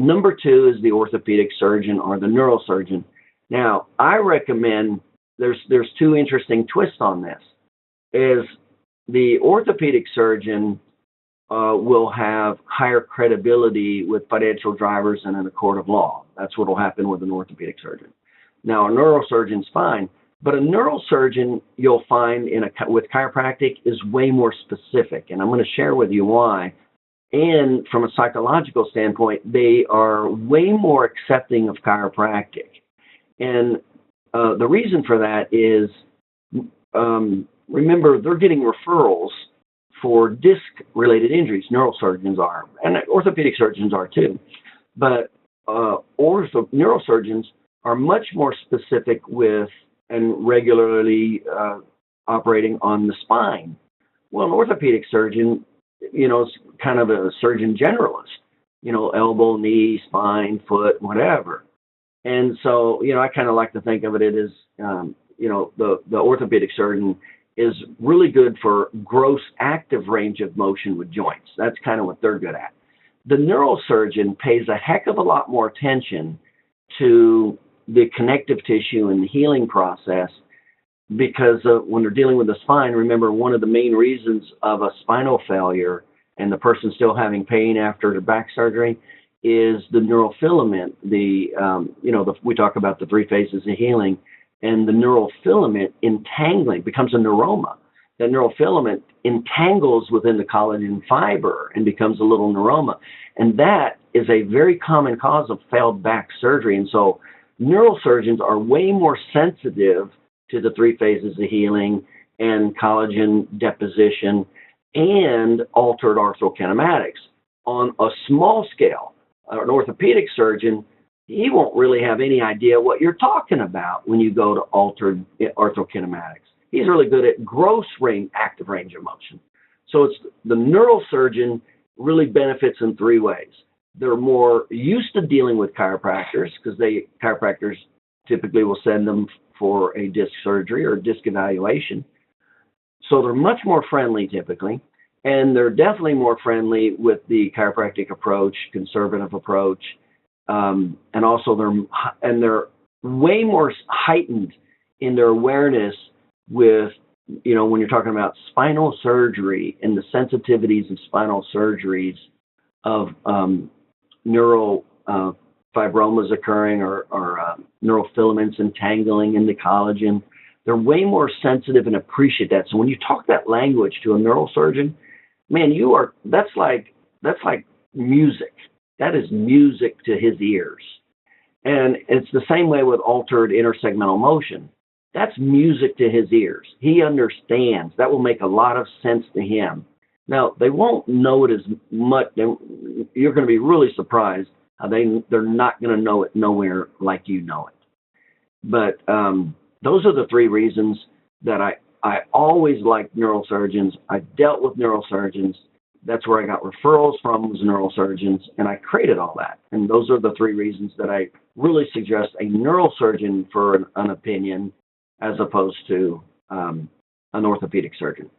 Number two is the orthopedic surgeon or the neurosurgeon. Now, I recommend there's two interesting twists on this. Is the orthopedic surgeon will have higher credibility with financial drivers and in a court of law. That's what will happen with an orthopedic surgeon. Now, a neurosurgeon's fine, but a neurosurgeon you'll find with chiropractic is way more specific, and I'm going to share with you why. And from a psychological standpoint, they are way more accepting of chiropractic. And the reason for that is, remember, they're getting referrals for disc-related injuries. Neurosurgeons are, and orthopedic surgeons are too. But neurosurgeons are much more specific with and regularly operating on the spine. Well, an orthopedic surgeon, is kind of a surgeon generalist, elbow, knee, spine, foot, whatever. And so, I kind of like to think of it as, the orthopedic surgeon is really good for gross active range of motion with joints. That's kind of what they're good at. The neurosurgeon pays a heck of a lot more attention to the connective tissue and the healing process because when they're dealing with the spine, remember, one of the main reasons of a spinal failure and the person still having pain after their back surgery is the neurofilament. We talk about the three phases of healing, and the neurofilament entangling becomes a neuroma. That neurofilament entangles within the collagen fiber and becomes a little neuroma. And that is a very common cause of failed back surgery. And so neurosurgeons are way more sensitive to the three phases of healing and collagen deposition and altered arthrokinematics. On a small scale, an orthopedic surgeon, he won't really have any idea what you're talking about when you go to altered arthrokinematics. He's really good at gross active range of motion. So it's the neurosurgeon really benefits in three ways. They're more used to dealing with chiropractors because chiropractors typically will send them for a disc surgery or disc evaluation. So they're much more friendly typically, and they're definitely more friendly with the chiropractic approach, conservative approach. And also they're way more heightened in their awareness with, when you're talking about spinal surgery and the sensitivities of spinal surgeries of neural fibromas occurring or neurofilaments entangling in the collagen. They're way more sensitive and appreciate that. So when you talk that language to a neurosurgeon, man, that's like music. That is music to his ears. And it's the same way with altered intersegmental motion. That's music to his ears. He understands. That will make a lot of sense to him. Now, they won't know it as much. You're going to be really surprised how they're not going to know it nowhere like you know it. But those are the three reasons that I always liked neurosurgeons. I dealt with neurosurgeons. That's where I got referrals from, was neurosurgeons, and I created all that. And those are the three reasons that I really suggest a neurosurgeon for an opinion as opposed to an orthopedic surgeon.